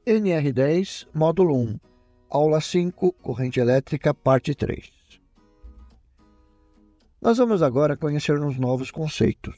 NR10, módulo 1, aula 5, corrente elétrica, parte 3. Nós vamos agora conhecer uns novos conceitos.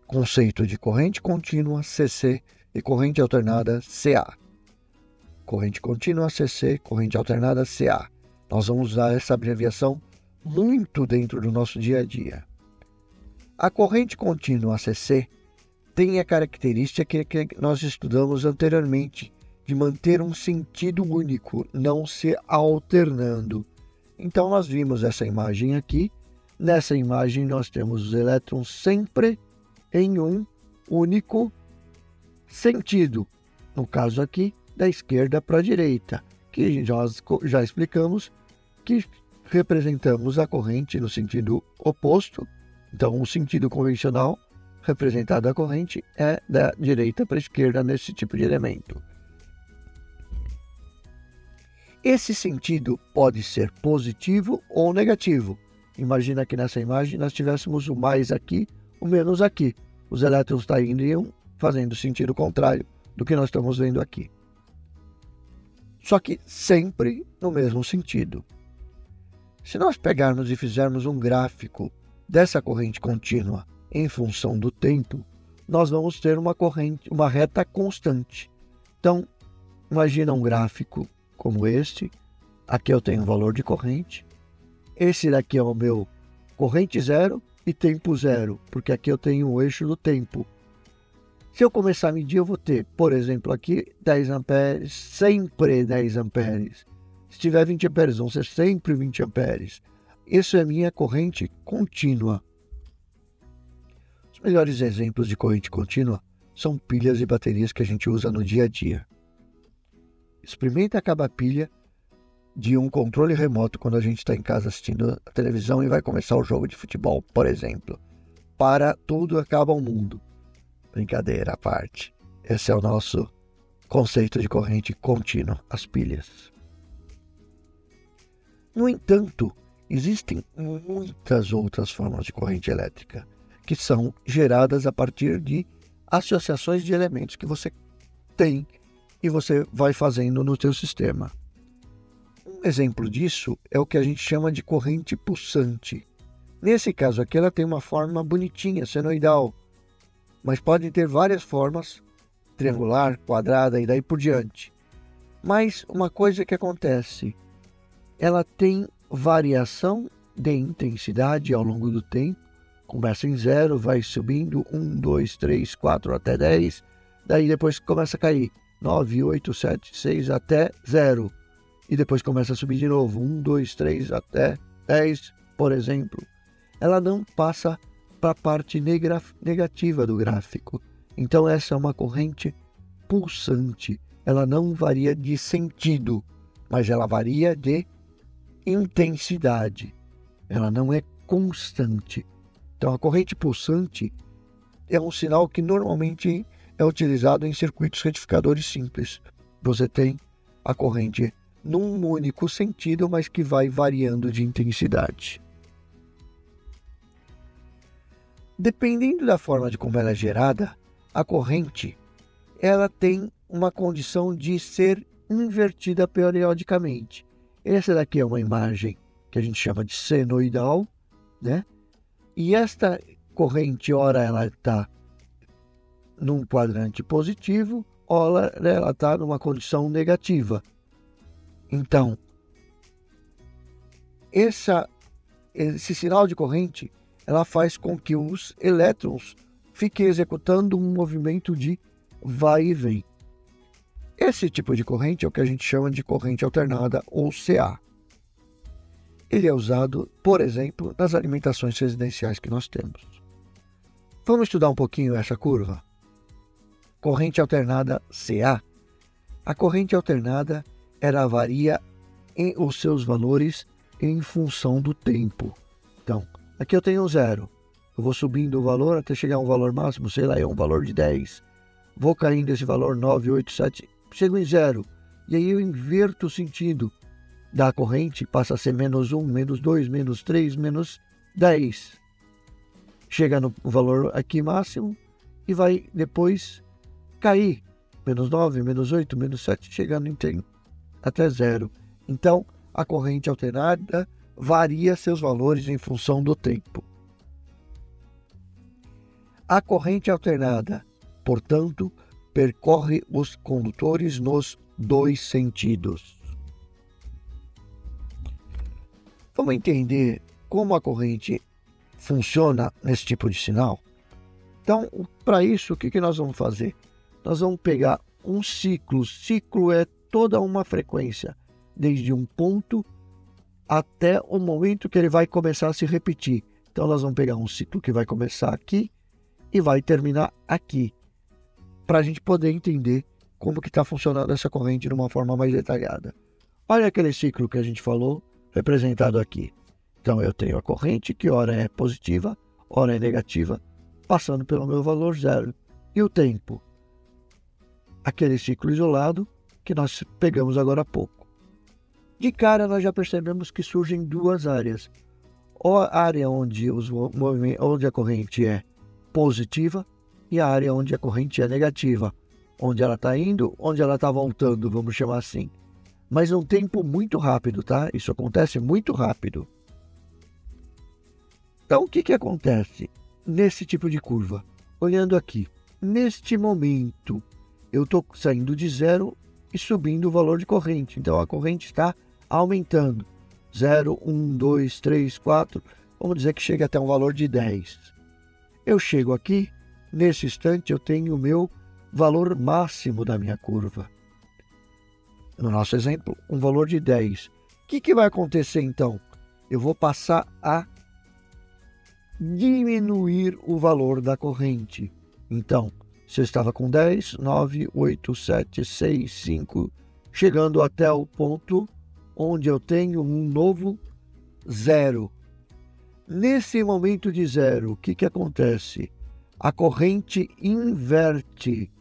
Conceito de corrente contínua, CC, e corrente alternada, CA. Corrente contínua, CC, corrente alternada, CA. Nós vamos usar essa abreviação muito dentro do nosso dia a dia. A corrente contínua, CC, tem a característica que nós estudamos anteriormente, de manter um sentido único, não se alternando. Então, nós vimos essa imagem aqui. Nessa imagem, nós temos os elétrons sempre em um único sentido. No caso aqui, da esquerda para a direita, que nós já explicamos que representamos a corrente no sentido oposto. Então, o sentido convencional representado a corrente é da direita para a esquerda nesse tipo de elemento. Esse sentido pode ser positivo ou negativo. Imagina que nessa imagem nós tivéssemos o mais aqui, o menos aqui. Os elétrons estariam fazendo sentido contrário do que nós estamos vendo aqui. Só que sempre no mesmo sentido. Se nós pegarmos e fizermos um gráfico dessa corrente contínua em função do tempo, nós vamos ter uma reta constante. Então, imagina um gráfico como este. Aqui eu tenho um valor de corrente. Esse daqui é o meu corrente zero e tempo zero, porque aqui eu tenho o eixo do tempo. Se eu começar a medir, eu vou ter, por exemplo, aqui 10 amperes, sempre 10 amperes. Se tiver 20 amperes, vão ser sempre 20 amperes. Isso é minha corrente contínua. Os melhores exemplos de corrente contínua são pilhas e baterias que a gente usa no dia a dia. Experimenta acabar a pilha de um controle remoto quando a gente está em casa assistindo a televisão e vai começar o jogo de futebol, por exemplo. Para tudo, acaba o mundo. Brincadeira à parte. Esse é o nosso conceito de corrente contínua, as pilhas. No entanto, existem muitas outras formas de corrente elétrica que são geradas a partir de associações de elementos que você tem e você vai fazendo no seu sistema. Um exemplo disso é o que a gente chama de corrente pulsante. Nesse caso aqui, ela tem uma forma bonitinha, senoidal, mas pode ter várias formas, triangular, quadrada e daí por diante. Mas uma coisa que acontece, ela tem variação de intensidade ao longo do tempo. Começa em 0, vai subindo 1, 2, 3, 4 até 10. Daí depois começa a cair 9, 8, 7, 6 até 0. E depois começa a subir de novo 1, 2, 3 até 10, por exemplo. Ela não passa para a parte negativa do gráfico. Então essa é uma corrente pulsante. Ela não varia de sentido, mas ela varia de intensidade. Ela não é constante. Então a corrente pulsante é um sinal que normalmente é utilizado em circuitos retificadores simples. Você tem a corrente num único sentido, mas que vai variando de intensidade. Dependendo da forma de como ela é gerada, a corrente ela tem uma condição de ser invertida periodicamente. Essa daqui é uma imagem que a gente chama de senoidal, né? E esta corrente, ora ela está num quadrante positivo, ora ela está numa condição negativa. Então, esse sinal de corrente, ela faz com que os elétrons fiquem executando um movimento de vai e vem. Esse tipo de corrente é o que a gente chama de corrente alternada ou CA. Ele é usado, por exemplo, nas alimentações residenciais que nós temos. Vamos estudar um pouquinho essa curva? Corrente alternada CA. A corrente alternada ela varia em os seus valores em função do tempo. Então, aqui eu tenho 0. Eu vou subindo o valor até chegar a um valor máximo, sei lá, é um valor de 10. Vou caindo esse valor 9, 8, 7, chego em 0. E aí eu inverto o sentido da corrente, passa a ser menos 1, menos 2, menos 3, menos 10. Chega no valor aqui máximo e vai depois cair. menos 9, menos 8, menos 7, chegando até zero. Então, a corrente alternada varia seus valores em função do tempo. A corrente alternada, portanto, percorre os condutores nos dois sentidos. Vamos entender como a corrente funciona nesse tipo de sinal? Então, para isso, o que nós vamos fazer? Nós vamos pegar um ciclo. Ciclo é toda uma frequência, desde um ponto até o momento que ele vai começar a se repetir. Então, nós vamos pegar um ciclo que vai começar aqui e vai terminar aqui, para a gente poder entender como que está funcionando essa corrente de uma forma mais detalhada. Olha aquele ciclo que a gente falou, representado aqui. Então, eu tenho a corrente que ora é positiva, ora é negativa, passando pelo meu valor zero. E o tempo? Aquele ciclo isolado que nós pegamos agora há pouco. De cara, nós já percebemos que surgem duas áreas. Ou a área onde a corrente é positiva e a área onde a corrente é negativa. Onde ela está indo, onde ela está voltando, vamos chamar assim. Mas num tempo muito rápido, tá? Isso acontece muito rápido. Então, o que acontece nesse tipo de curva? Olhando aqui, neste momento, eu estou saindo de zero e subindo o valor de corrente. Então, a corrente está aumentando. 0, 1, 2, 3, 4, vamos dizer que chega até um valor de 10. Eu chego aqui, nesse instante eu tenho o meu valor máximo da minha curva. No nosso exemplo, um valor de 10. O que vai acontecer então? Eu vou passar a diminuir o valor da corrente. Então, se eu estava com 10, 9, 8, 7, 6, 5, chegando até o ponto onde eu tenho um novo zero. Nesse momento de zero, o que acontece? A corrente inverte,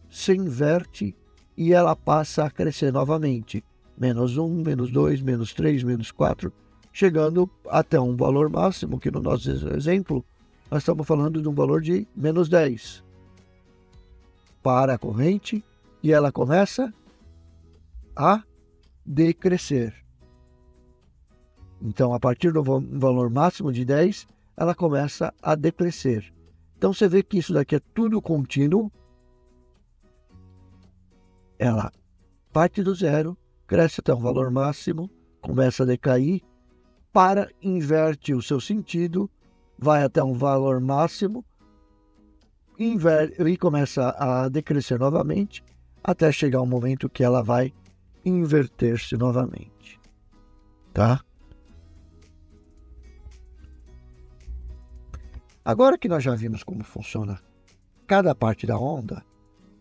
se inverte e ela passa a crescer novamente. Menos 1, menos 2, menos 3, menos 4, chegando até um valor máximo, que no nosso exemplo, nós estamos falando de um valor de menos 10. Para a corrente e ela começa a decrescer. Então, a partir do valor máximo de 10, ela começa a decrescer. Então, você vê que isso daqui é tudo contínuo. Ela parte do zero, cresce até um valor máximo, começa a decair, inverte o seu sentido, vai até um valor máximo, e começa a decrescer novamente, até chegar um momento que ela vai inverter-se novamente. Tá? Agora que nós já vimos como funciona cada parte da onda,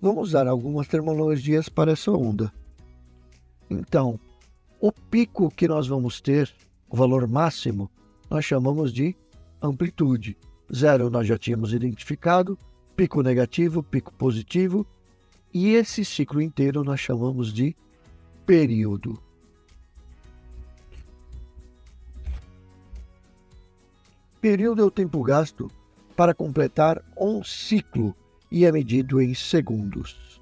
vamos dar algumas terminologias para essa onda. Então, o pico que nós vamos ter, o valor máximo, nós chamamos de amplitude. Zero nós já tínhamos identificado, pico negativo, pico positivo, e esse ciclo inteiro nós chamamos de período. Período é o tempo gasto para completar um ciclo e é medido em segundos.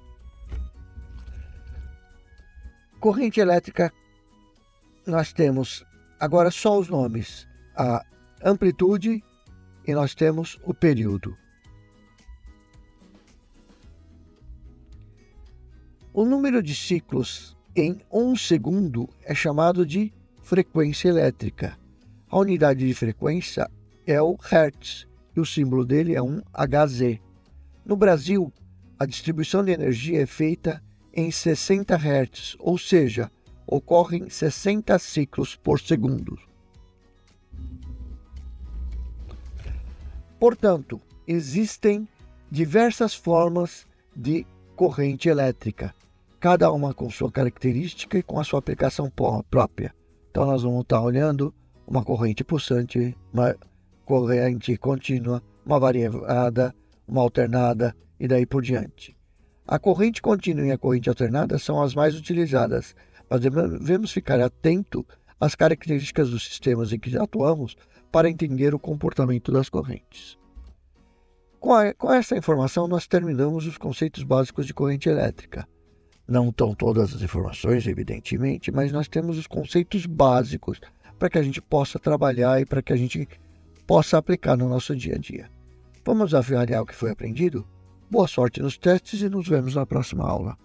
Corrente elétrica, nós temos agora só os nomes, a amplitude e nós temos o período. O número de ciclos em um segundo é chamado de frequência elétrica. A unidade de frequência é o Hertz e o símbolo dele é um Hz. No Brasil, a distribuição de energia é feita em 60 Hz, ou seja, ocorrem 60 ciclos por segundo. Portanto, existem diversas formas de corrente elétrica, cada uma com sua característica e com a sua aplicação própria. Então, nós vamos estar olhando uma corrente pulsante, uma corrente contínua, uma variada, uma alternada e daí por diante. A corrente contínua e a corrente alternada são as mais utilizadas, mas devemos ficar atento às características dos sistemas em que atuamos para entender o comportamento das correntes. Com essa informação, nós terminamos os conceitos básicos de corrente elétrica. Não estão todas as informações, evidentemente, mas nós temos os conceitos básicos para que a gente possa trabalhar e para que a gente possa aplicar no nosso dia a dia. Vamos avaliar o que foi aprendido? Boa sorte nos testes e nos vemos na próxima aula.